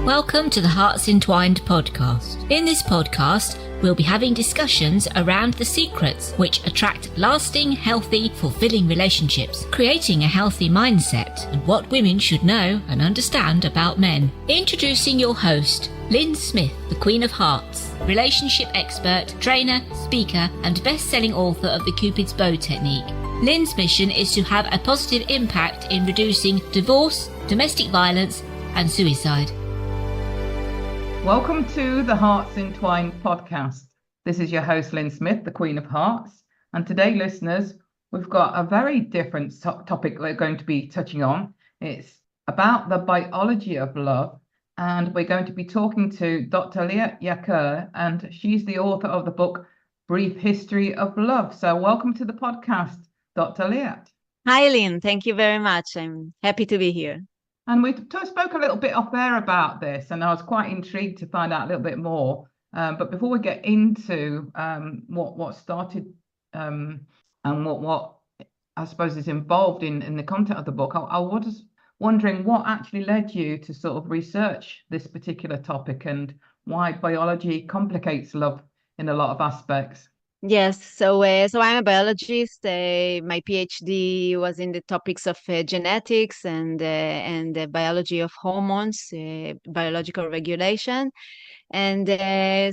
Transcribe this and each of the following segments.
Welcome to the HEARTS Entwined podcast. In this podcast, we'll be having discussions around the secrets which attract lasting, healthy, fulfilling relationships, creating a healthy mindset, and what women should know and understand about men. Introducing your host, Lyn Smith, the Queen of Hearts, relationship expert, trainer, speaker, and best-selling author of the Cupid's Bow technique. Lyn's mission is to have a positive impact in reducing divorce, domestic violence, and suicide. Welcome to the HEARTS Entwined podcast. This is your host, Lyn Smith, the Queen of Hearts. And today, listeners, we've got a very different topic we're going to be touching on. It's about the biology of love. And we're going to be talking to Dr. Liat Yakir, and she's the author of the book, Brief History of Love. So welcome to the podcast, Dr. Liat. Hi, Lyn. Thank you very much. I'm happy to be here. And we spoke a little bit off there about this, and I was quite intrigued to find out a little bit more. But before we get into what started and what I suppose is involved in the content of the book, I was wondering what actually led you to sort of research this particular topic and why biology complicates love in a lot of aspects. Yes, so I'm a biologist. My PhD was in the topics of genetics and the biology of hormones, biological regulation. And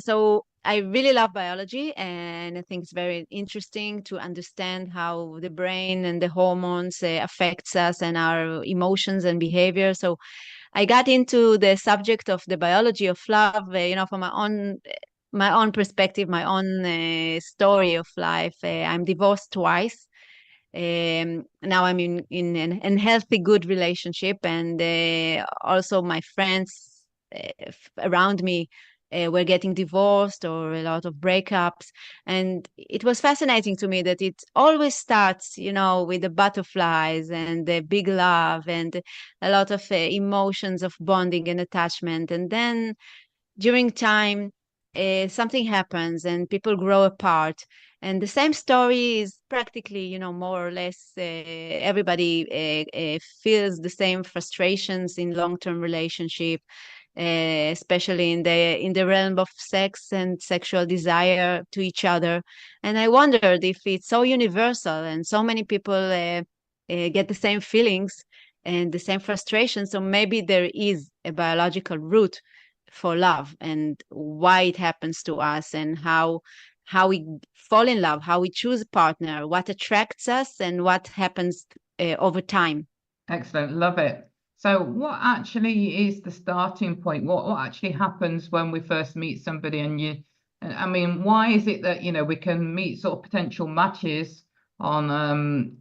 so I really love biology, and I think it's very interesting to understand how the brain and the hormones affects us and our emotions and behavior. So I got into the subject of the biology of love, from my own perspective, my own story of life. I'm divorced twice. Now I'm in a healthy, good relationship, and also my friends around me were getting divorced or a lot of breakups. And it was fascinating to me that it always starts, with the butterflies and the big love and a lot of emotions of bonding and attachment. And then during time, something happens and people grow apart. And the same story is practically, more or less, everybody feels the same frustrations in long-term relationship, especially in the realm of sex and sexual desire to each other. And I wondered if it's so universal and so many people get the same feelings and the same frustrations. So maybe there is a biological root for love and why it happens to us and how we fall in love, how we choose a partner, what attracts us and what happens over time. Excellent. Love it. So what actually is the starting point? What actually happens when we first meet somebody? And why is it that, we can meet sort of potential matches on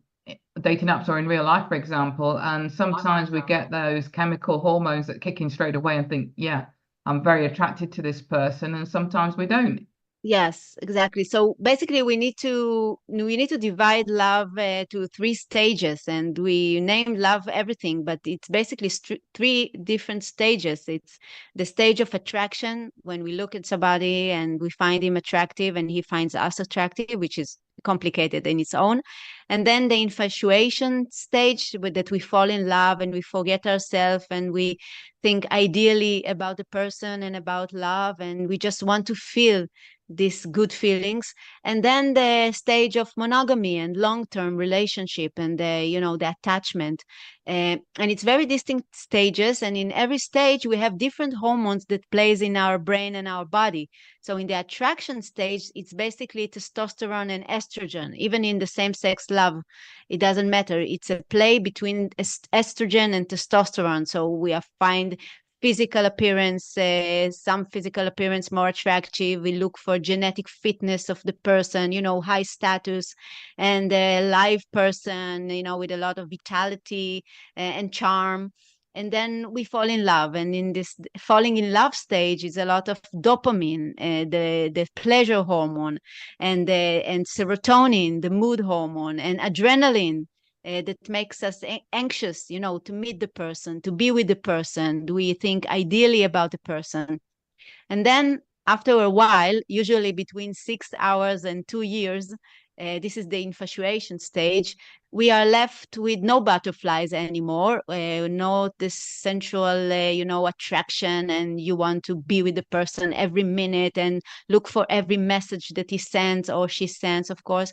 dating apps or in real life, for example, and sometimes we get those chemical hormones that kick in straight away and think, yeah, I'm very attracted to this person, and sometimes we don't. Yes, exactly. So basically, we need to divide love to three stages, and we named love everything, but it's basically three different stages. It's the stage of attraction, when we look at somebody and we find him attractive and he finds us attractive, which is complicated in its own. And then the infatuation stage, that we fall in love and we forget ourselves and we think ideally about the person and about love, and we just want to feel these good feelings. And then the stage of monogamy and long-term relationship and the attachment, and it's very distinct stages, and in every stage we have different hormones that plays in our brain and our body. So in the attraction stage, it's basically testosterone and estrogen. Even in the same-sex love, it doesn't matter. It's a play between estrogen and testosterone. So we find physical appearance, some physical appearance more attractive. We look for genetic fitness of the person, high status, and a live person, with a lot of vitality and charm. And then we fall in love. And in this falling in love stage is a lot of dopamine, the pleasure hormone, and serotonin, the mood hormone, and adrenaline, that makes us anxious, to meet the person, to be with the person. Do we think ideally about the person? And then after a while, usually between 6 hours and 2 years, this is the infatuation stage, we are left with no butterflies anymore, not the sensual, attraction, and you want to be with the person every minute and look for every message that he sends or she sends, of course.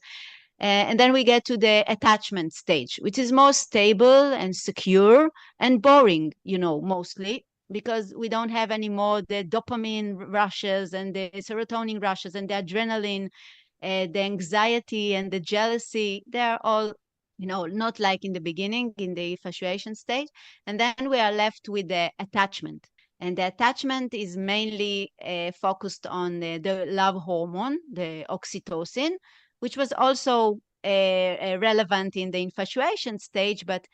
And then we get to the attachment stage, which is more stable and secure and boring, mostly, because we don't have anymore the dopamine rushes and the serotonin rushes and the adrenaline, the anxiety and the jealousy. They're all, not like in the beginning, in the infatuation stage. And then we are left with the attachment. And the attachment is mainly focused on the love hormone, the oxytocin, which was also relevant in the infatuation stage, but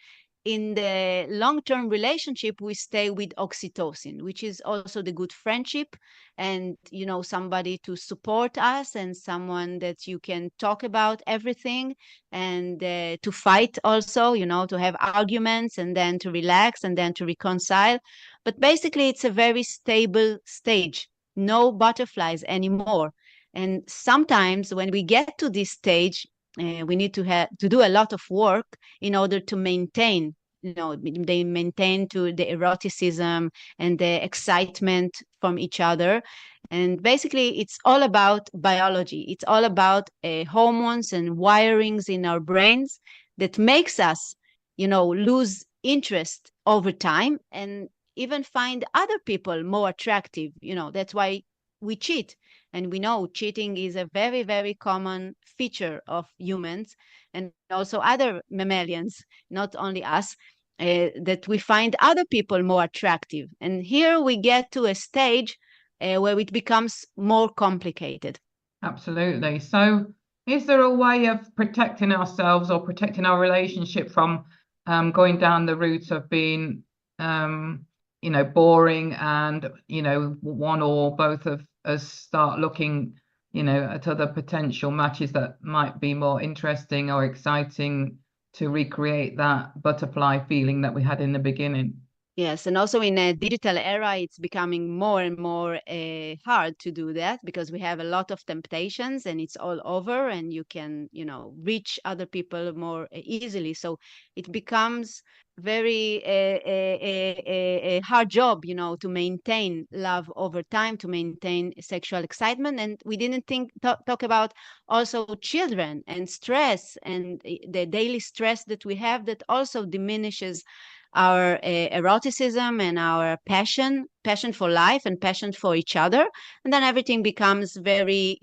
in the long-term relationship, we stay with oxytocin, which is also the good friendship and, somebody to support us and someone that you can talk about everything and to fight also, to have arguments and then to relax and then to reconcile. But basically, it's a very stable stage, no butterflies anymore. And sometimes when we get to this stage, we need to do a lot of work in order to maintain, they maintain to the eroticism and the excitement from each other. And basically, it's all about biology. It's all about hormones and wirings in our brains that makes us, lose interest over time and even find other people more attractive. That's why we cheat. And we know cheating is a very, very common feature of humans and also other mammalians, not only us, that we find other people more attractive. And here we get to a stage where it becomes more complicated. Absolutely. So is there a way of protecting ourselves or protecting our relationship from going down the route of being, boring and, one or both of us start looking, at other potential matches that might be more interesting or exciting to recreate that butterfly feeling that we had in the beginning? Yes, and also in a digital era, it's becoming more and more hard to do that because we have a lot of temptations and it's all over and you can, reach other people more easily. So it becomes very a hard job, to maintain love over time, to maintain sexual excitement. And we didn't talk about also children and stress and the daily stress that we have that also diminishes our eroticism and our passion for life and passion for each other. And then everything becomes very,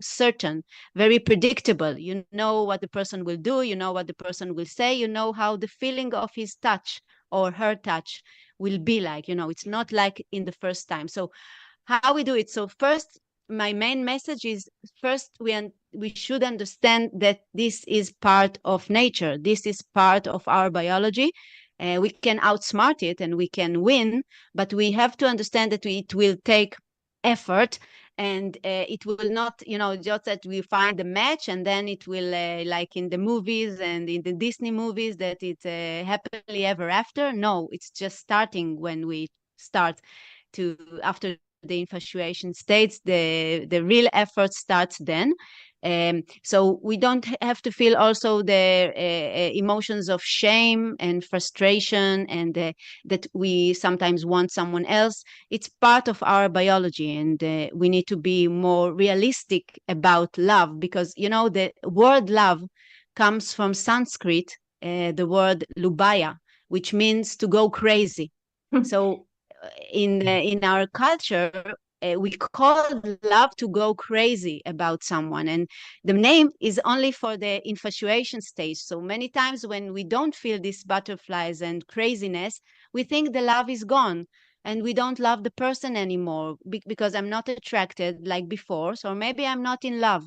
certain, very predictable. You know what the person will do, you know what the person will say, you know how the feeling of his touch or her touch will be like. It's not like in the first time. So how we do it? So first, my main message is first we should understand that this is part of nature. This is part of our biology. We can outsmart it and we can win, but we have to understand that it will take effort and it will not, just that we find a match and then it will, like in the movies and in the Disney movies, that it's happily ever after. No, it's just starting when we start to, after the infatuation states, the real effort starts then. So we don't have to feel also the emotions of shame and frustration and that we sometimes want someone else. It's part of our biology, and we need to be more realistic about love because, the word love comes from Sanskrit, the word lubaya, which means to go crazy. So in our culture, we call love to go crazy about someone, and the name is only for the infatuation stage. So many times when we don't feel these butterflies and craziness, we think the love is gone and we don't love the person anymore because I'm not attracted like before, so maybe I'm not in love.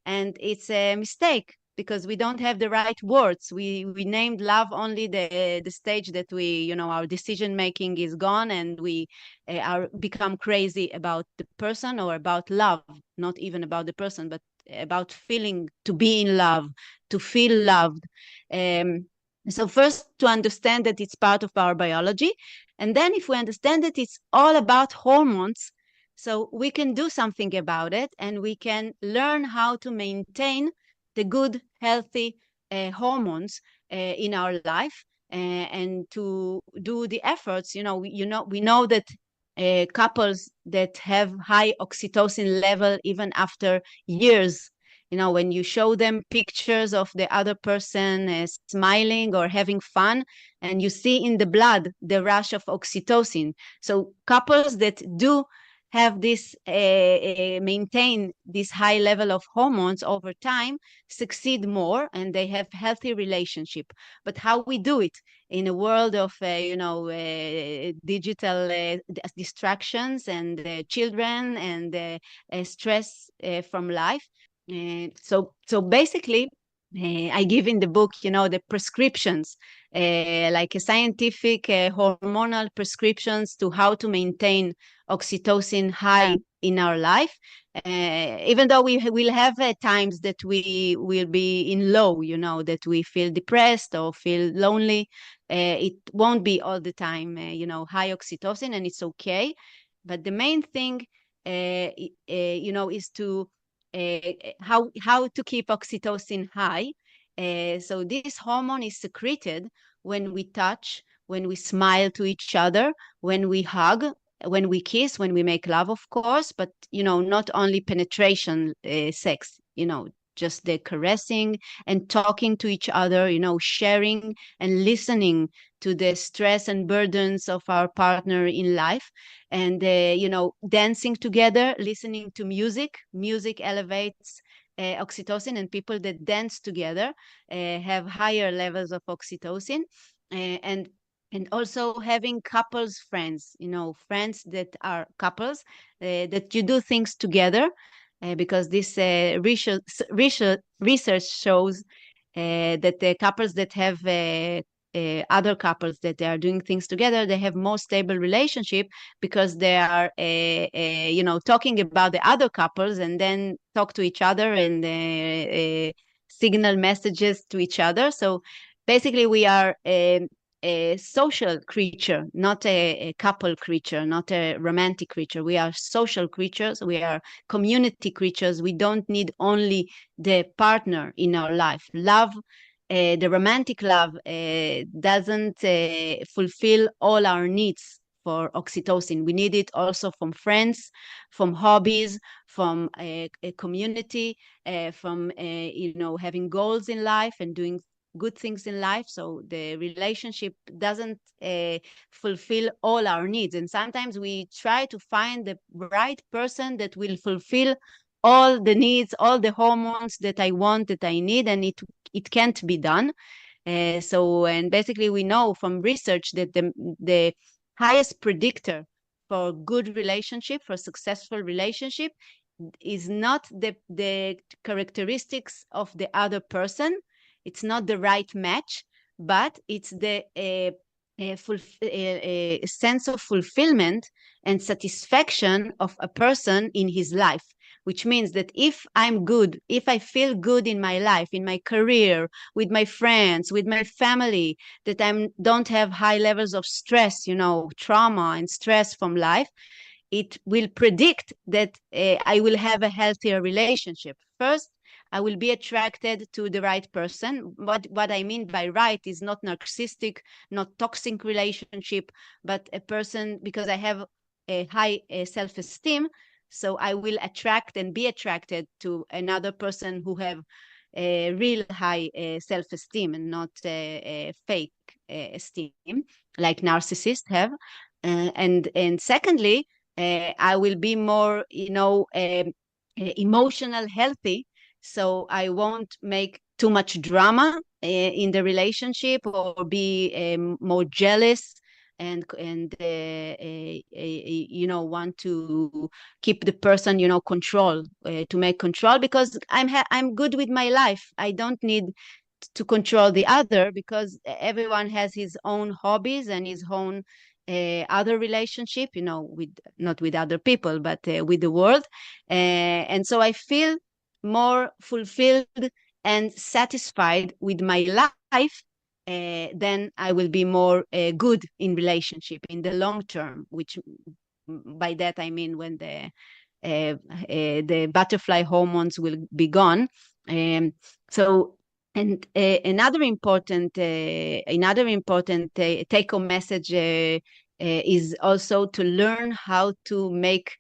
And it's a mistake because we don't have the right words. We named love only the stage that we, our decision making is gone and we are become crazy about the person or about love, not even about the person, but about feeling to be in love, to feel loved. So first to understand that it's part of our biology. And then if we understand that it's all about hormones, so we can do something about it and we can learn how to maintain the good, healthy hormones in our life, and to do the efforts. We know that couples that have high oxytocin level even after years, when you show them pictures of the other person smiling or having fun, and you see in the blood the rush of oxytocin. So couples that do have this maintain this high level of hormones over time succeed more, and they have healthy relationship. But how we do it in a world of digital distractions and children and stress from life. So basically, I give in the book, the prescriptions, like a scientific hormonal prescriptions to how to maintain oxytocin high in our life. Even though we will have times that we will be in low, that we feel depressed or feel lonely. It won't be all the time, high oxytocin, and it's okay. But the main thing, is to how to keep oxytocin high. So this hormone is secreted when we touch, when we smile to each other, when we hug, when we kiss, when we make love, of course, but not only penetration sex, just the caressing and talking to each other, sharing and listening to the stress and burdens of our partner in life, and dancing together, listening to music. Music elevates oxytocin, and people that dance together have higher levels of oxytocin. And also having couples friends, friends that are couples, that you do things together, because this research shows that the couples that have other couples that they are doing things together, they have more stable relationship, because they are talking about the other couples and then talk to each other and signal messages to each other. So basically we are a social creature, not a couple creature, not a romantic creature. We are social creatures. We are community creatures. We don't need only the partner in our life. Love, the romantic love, doesn't fulfill all our needs for oxytocin. We need it also from friends, from hobbies, from a community, from having goals in life and doing good things in life. So the relationship doesn't fulfill all our needs, and sometimes we try to find the right person that will fulfill all the needs, all the hormones that I want, that I need, and it can't be done. And basically we know from research that the highest predictor for good relationship, for successful relationship, is not the characteristics of the other person. It's not the right match, but it's the sense of fulfillment and satisfaction of a person in his life. Which means that if I'm good, if I feel good in my life, in my career, with my friends, with my family, that I don't have high levels of stress, trauma and stress from life, it will predict that I will have a healthier relationship. First, I will be attracted to the right person. What I mean by right is not narcissistic, not toxic relationship, but a person, because I have a high self-esteem, so I will attract and be attracted to another person who have a real high self-esteem and not a fake esteem like narcissists have. And secondly, I will be more, emotional healthy. So I won't make too much drama in the relationship, or be more jealous and want to keep the person, control, to make control, because I'm good with my life. I don't need to control the other, because everyone has his own hobbies and his own other relationship, with not with other people, but with the world. And so I feel more fulfilled and satisfied with my life, then I will be more good in relationship in the long term, which by that I mean when the butterfly hormones will be gone. So, and another important take-home message is also to learn how to make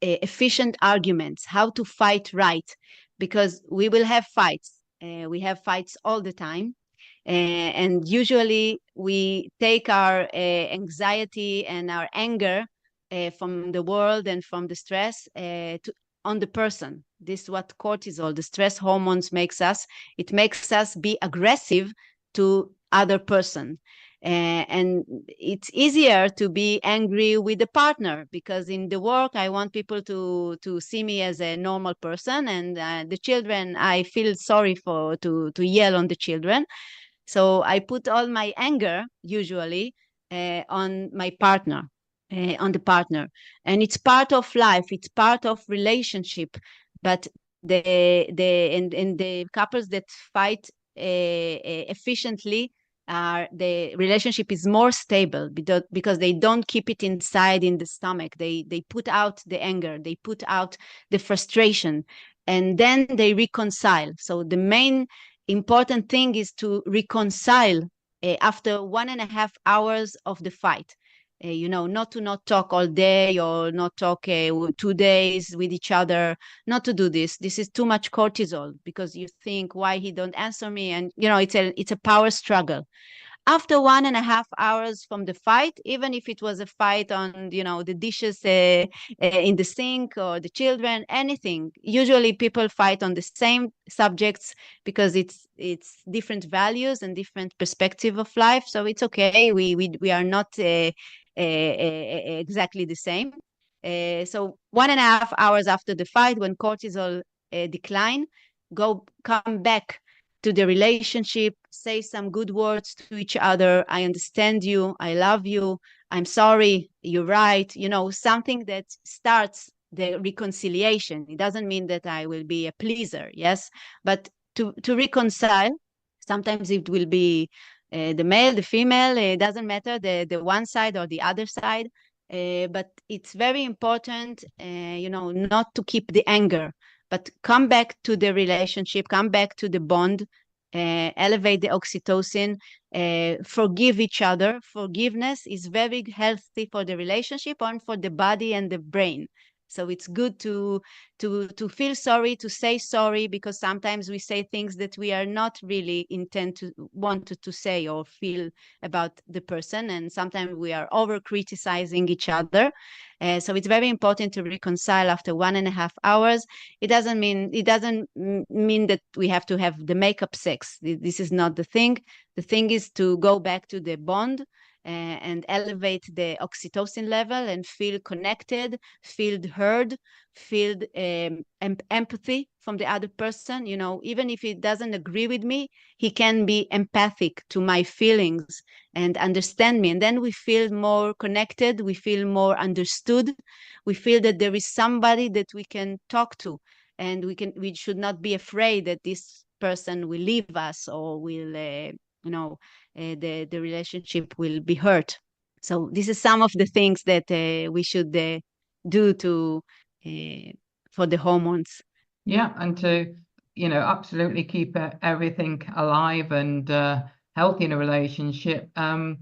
efficient arguments, how to fight right, because we will have fights. We have fights all the time. And usually we take our anxiety and our anger from the world and from the stress on the person. This is what cortisol, the stress hormones, makes us. It makes us be aggressive to other person. And it's easier to be angry with the partner, because in the work I want people to see me as a normal person, and the children, I feel sorry for to yell on the children. So I put all my anger usually on my partner, on the partner, and it's part of life. It's part of relationship. But in the couples that fight efficiently, the relationship is more stable, because they don't keep it inside in the stomach. They put out the anger, they put out the frustration, and then they reconcile. So the main important thing is to reconcile after 1.5 hours of the fight. Not to not talk all day, or not talk 2 days with each other, not to do this. This is too much cortisol, because you think, why he don't answer me? And it's a power struggle. After 1.5 hours from the fight, even if it was a fight on, the dishes in the sink, or the children, anything, usually people fight on the same subjects, because it's different values and different perspective of life. So it's okay. We are not exactly the same. So 1.5 hours after the fight, when cortisol decline, come back to the relationship, say some good words to each other. I understand you. I love you. I'm sorry. You're right. Something that starts the reconciliation. It doesn't mean that I will be a pleaser, yes, but to reconcile. Sometimes it will be the male, the female. It doesn't matter, the one side or the other side. But it's very important, not to keep the anger, but come back to the relationship, come back to the bond, elevate the oxytocin, forgive each other. Forgiveness is very healthy for the relationship and for the body and the brain. So it's good to feel sorry, to say sorry, because sometimes we say things that we are not really wanted to say or feel about the person, and sometimes we are over criticizing each other. So it's very important to reconcile after 1.5 hours. It doesn't mean that we have to have the makeup sex. This is not the thing. The thing is to go back to the bond and elevate the oxytocin level and feel connected, feel heard, feel empathy from the other person. Even if he doesn't agree with me, he can be empathic to my feelings and understand me. And then we feel more connected, we feel more understood, we feel that there is somebody that we can talk to, and we should not be afraid that this person will leave us, or will the relationship will be hurt. So this is some of the things that we should do to for the hormones. Yeah, and to absolutely keep everything alive and healthy in a relationship. I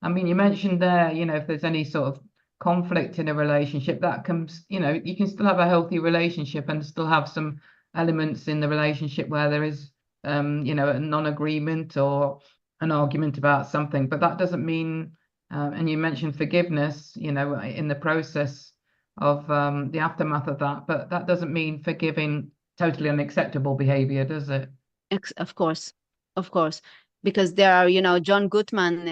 mean, you mentioned there, if there's any sort of conflict in a relationship, that comes, you can still have a healthy relationship and still have some elements in the relationship where there is a non-agreement or an argument about something, but that doesn't mean and you mentioned forgiveness, in the process of the aftermath of that, but that doesn't mean forgiving totally unacceptable behavior, does it? Of course, because there are, John Gottman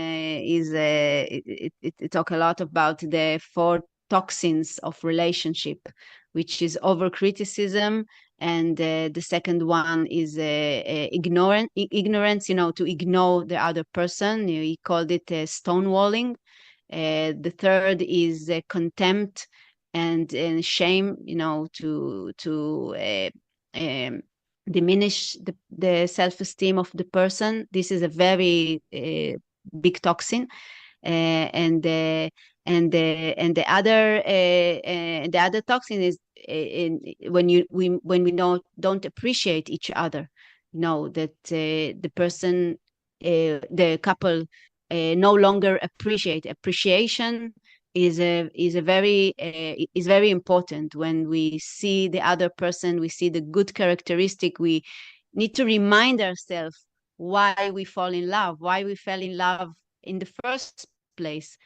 it talk a lot about the 4 toxins of relationship, which is over criticism, and the second one is ignorance, to ignore the other person. He called it stonewalling. The third is contempt and shame, to diminish the self-esteem of the person. This is a very big toxin, and the other toxin is when we don't appreciate each other, that the person, the couple, no longer appreciation is very important. When we see the other person, we see the good characteristic, we need to remind ourselves why we fall in love, why we fell in love in the first place.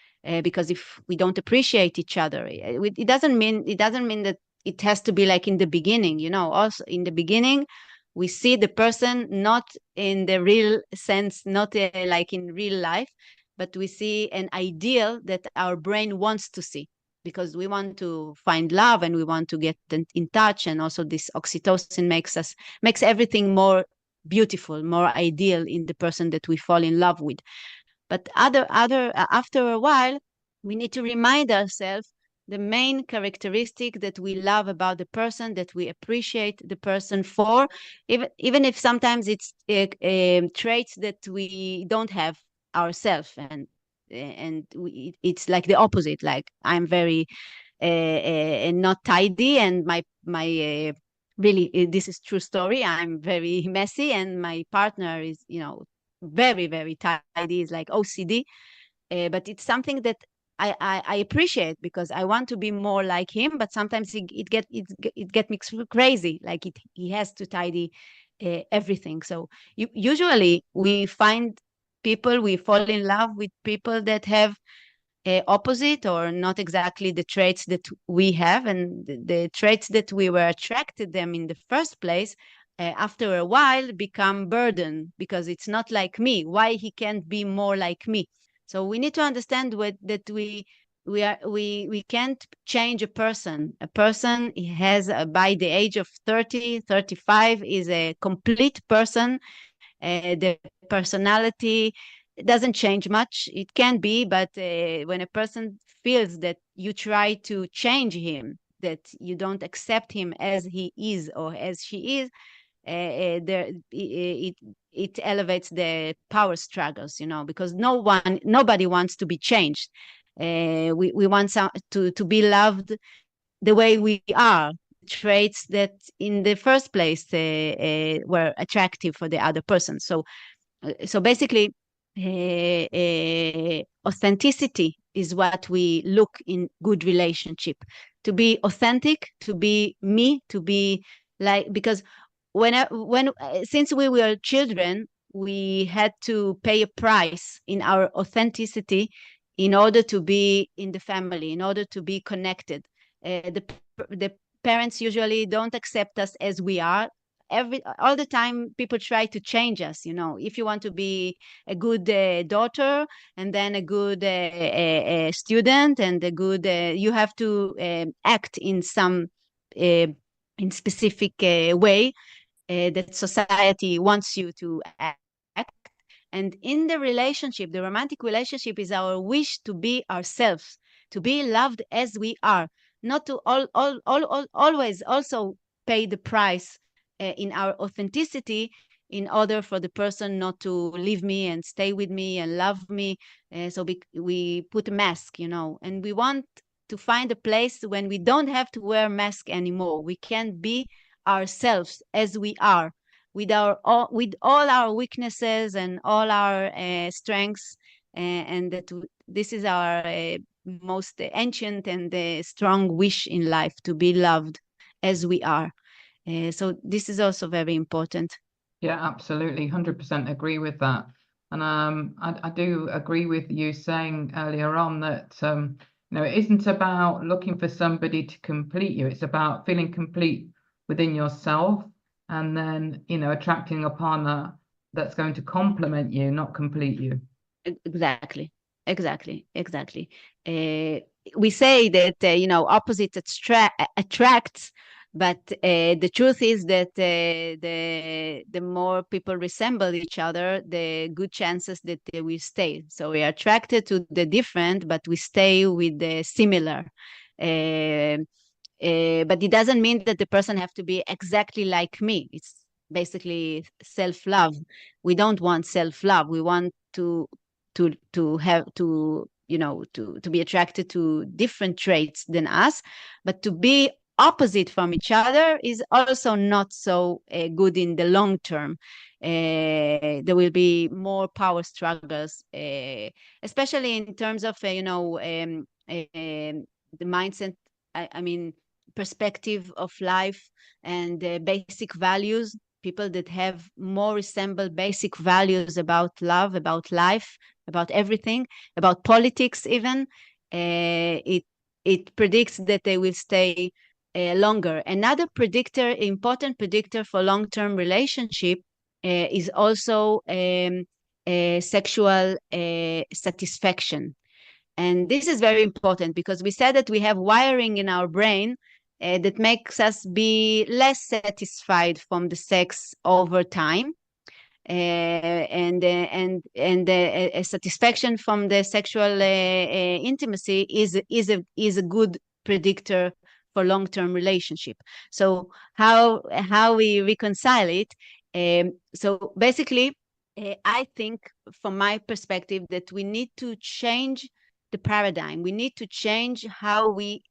Because if we don't appreciate each other, it doesn't mean that it has to be like in the beginning. Also in the beginning, we see the person not in the real sense, not like in real life, but we see an ideal that our brain wants to see, because we want to find love and we want to get in touch. And also this oxytocin makes everything more beautiful, more ideal in the person that we fall in love with. But after a while, we need to remind ourselves the main characteristic that we love about the person, that we appreciate the person for, even if sometimes it's traits that we don't have ourselves, and it's like the opposite. Like I'm very not tidy, and my really, this is true story. I'm very messy, and my partner is very, very tidy, is like OCD. But it's something that I appreciate, because I want to be more like him. But sometimes it get me crazy. Like he has to tidy everything. So usually we find people, we fall in love with people that have opposite or not exactly the traits that we have, and the traits that we were attracted them in the first place. After a while become burden, because it's not like me. Why he can't be more like me? So we need to understand that we can't change a person. A person has by the age of 30, 35 is a complete person. The personality doesn't change much. It can be, but when a person feels that you try to change him, that you don't accept him as he is or as she is, it elevates the power struggles, because nobody wants to be changed. We want to be loved the way we are, traits that in the first place were attractive for the other person. So basically, authenticity is what we look in good relationship. To be authentic, to be me, to be like, because since we were children, we had to pay a price in our authenticity in order to be in the family, in order to be connected. The parents usually don't accept us as we are. All the time people try to change us. If you want to be a good daughter, and then a good student, and a good you have to act in some in specific way that society wants you to act. And in the relationship, the romantic relationship, is our wish to be ourselves, to be loved as we are, not to always also pay the price in our authenticity, in order for the person not to leave me and stay with me and love me. So we put a mask, and we want to find a place when we don't have to wear a mask anymore. We can be ourselves as we are, with all our weaknesses and all our strengths, and that this is our most ancient and strong wish in life, to be loved as we are. So this is also very important. Yeah, absolutely. 100% agree with that. And I do agree with you saying earlier on that, it isn't about looking for somebody to complete you. It's about feeling complete within yourself, and then, attracting a partner that's going to complement you, not complete you. Exactly. We say that, opposites attracts, but the truth is that the more people resemble each other, the good chances that they will stay. So we are attracted to the different, but we stay with the similar. But it doesn't mean that the person have to be exactly like me. It's basically self-love. We don't want self-love. We want to have to be attracted to different traits than us, but to be opposite from each other is also not so good in the long term. There will be more power struggles, especially in terms of the mindset. I mean, perspective of life and basic values. People that have more resemble basic values about love, about life, about everything, about politics even. It predicts that they will stay longer. Another predictor, important predictor for long-term relationship is also sexual satisfaction. And this is very important because we said that we have wiring in our brain that makes us be less satisfied from the sex over time. And a satisfaction from the sexual intimacy is a good predictor for long-term relationship. So how we reconcile it? So basically, I think, from my perspective, that we need to change the paradigm. We need to change how we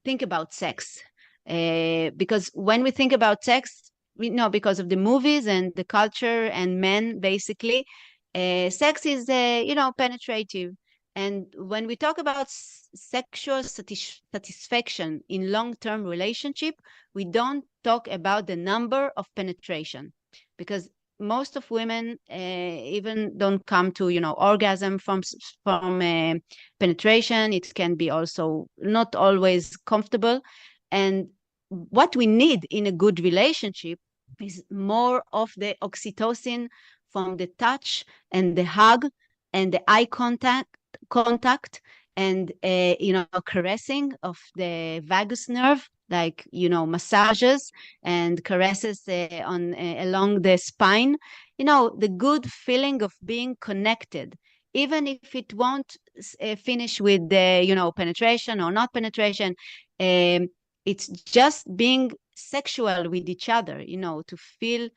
think about sex. Because when we think about sex, we know, because of the movies and the culture and men, basically, sex is penetrative. And when we talk about sexual satisfaction in long-term relationship, we don't talk about the number of penetration, because most of women even don't come to orgasm from penetration. It can be also not always comfortable. And what we need in a good relationship is more of the oxytocin from the touch and the hug and the eye contact and caressing of the vagus nerve, like massages and caresses along the spine. The good feeling of being connected, even if it won't finish with the penetration or not penetration. It's just being sexual with each other, to feel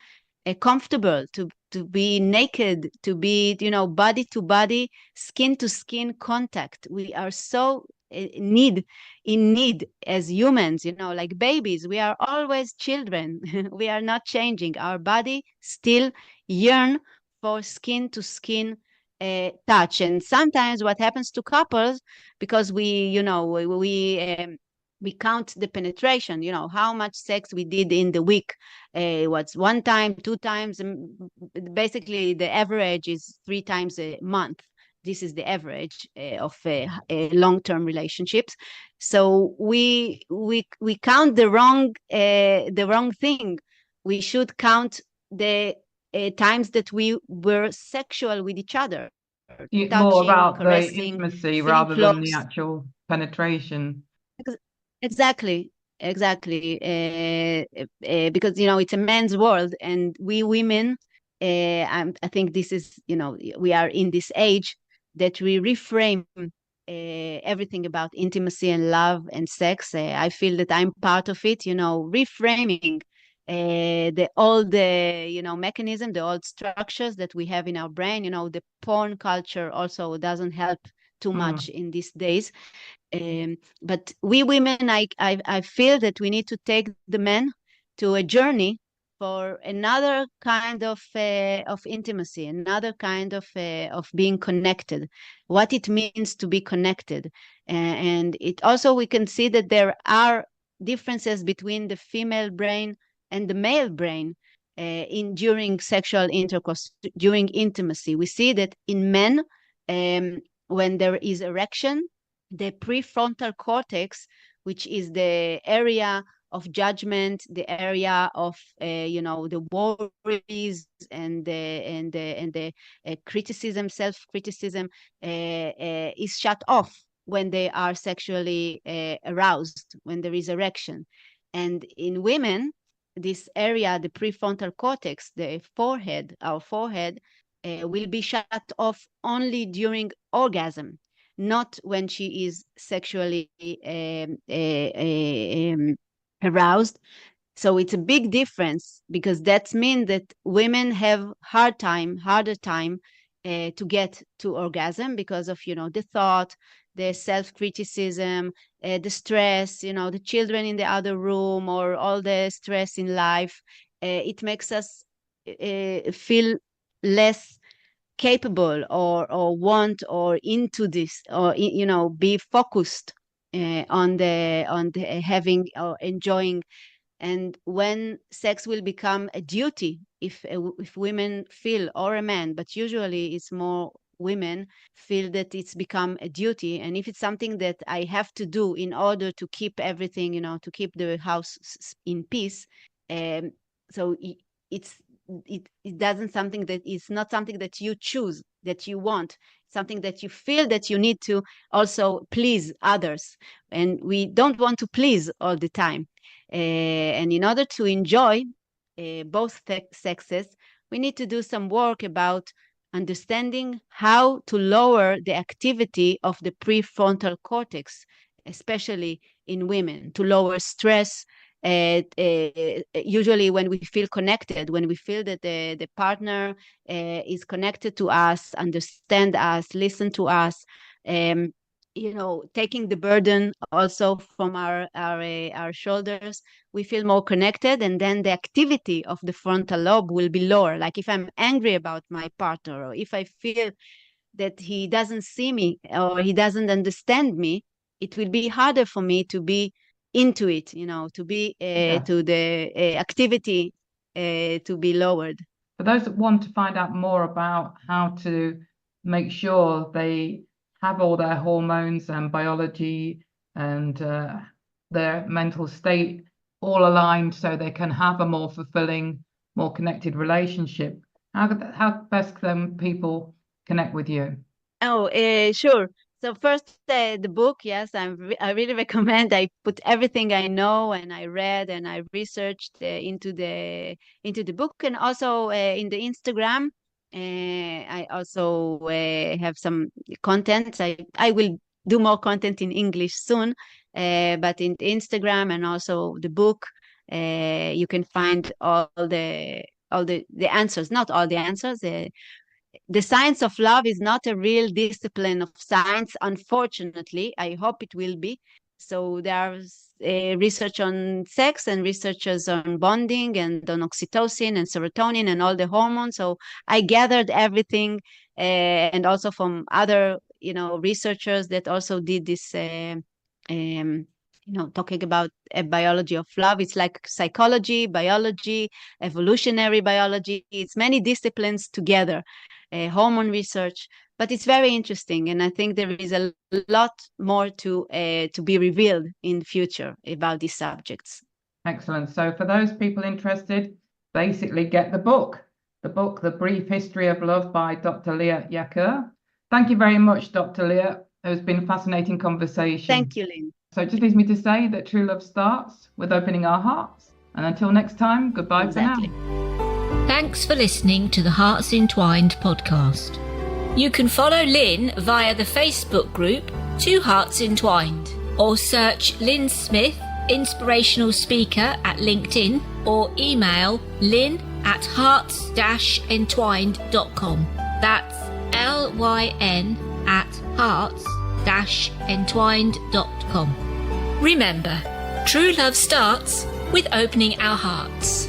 comfortable, to be naked, to be body to body, skin to skin contact. We are so in need as humans, like babies. We are always children. We are not changing. Our body still yearn for skin to skin touch. And sometimes what happens to couples, because we count the penetration, how much sex we did in the week. What's 1 time, 2 times? Basically, the average is 3 times a month. This is the average of long-term relationships. So we count the wrong thing. We should count the times that we were sexual with each other. It's more about the intimacy rather than the close. actual penetration. Exactly. Because it's a man's world, and we women, I think this is, we are in this age that we reframe everything about intimacy and love and sex. I feel that I'm part of it, reframing the old mechanism, the old structures that we have in our brain. The porn culture also doesn't help too much in these days. But we women, I feel that we need to take the men to a journey for another kind of intimacy, another kind of being connected, what it means to be connected. And it also, we can see that there are differences between the female brain and the male brain during sexual intercourse, during intimacy. We see that in men, when there is erection, the prefrontal cortex, which is the area of judgment, the area of the worries and the criticism, self-criticism, is shut off when they are sexually aroused, when there is erection. And in women, this area, the prefrontal cortex, the forehead, our forehead, will be shut off only during orgasm, not when she is sexually aroused. So it's a big difference, because that means that women have harder time to get to orgasm because of the thought, the self-criticism, the stress, the children in the other room, or all the stress in life. It makes us feel less capable or want or into this, or be focused on the having or enjoying. And when sex will become a duty, if women feel, or a man, but usually it's more women feel that it's become a duty, and if it's something that I have to do in order to keep everything, to keep the house in peace, so it doesn't something that is not something that you choose, that you want, something that you feel that you need to also please others, and we don't want to please all the time. And in order to enjoy both sexes, we need to do some work about understanding how to lower the activity of the prefrontal cortex, especially in women, to lower stress. Usually when we feel connected, when we feel that the partner is connected to us, understand us, listen to us, taking the burden also from our shoulders, we feel more connected, and then the activity of the frontal lobe will be lower. Like if I'm angry about my partner, or if I feel that he doesn't see me or he doesn't understand me, it will be harder for me to be into it, to be to the activity to be lowered. For those that want to find out more about how to make sure they have all their hormones and biology and their mental state all aligned so they can have a more fulfilling, more connected relationship, how best can people connect with you? Oh, sure. So first, the book, yes, I really recommend. I put everything I know and I read and I researched into the book, and also in the Instagram. I also have some content. I will do more content in English soon, but in Instagram and also the book, you can find all the answers. Not all the answers. The science of love is not a real discipline of science, unfortunately. I hope it will be. So there's research on sex and researchers on bonding and on oxytocin and serotonin and all the hormones. So I gathered everything, and also from other, researchers that also did this, talking about a biology of love. It's like psychology, biology, evolutionary biology. It's many disciplines together, hormone research, but it's very interesting. And I think there is a lot more to be revealed in the future about these subjects. Excellent. So for those people interested, basically get the book, The Brief History of Love by Dr. Liat Yakir. Thank you very much, Dr. Liat. It has been a fascinating conversation. Thank you, Lyn. So it just leaves me to say that true love starts with opening our hearts. And until next time, goodbye for now. Thanks for listening to the Hearts Entwined podcast. You can follow Lyn via the Facebook group Two Hearts Entwined, or search Lyn Smith, inspirational speaker, at LinkedIn, or email lyn@hearts-entwined.com. That's LYN@hearts-entwined.com. Remember, true love starts with opening our hearts.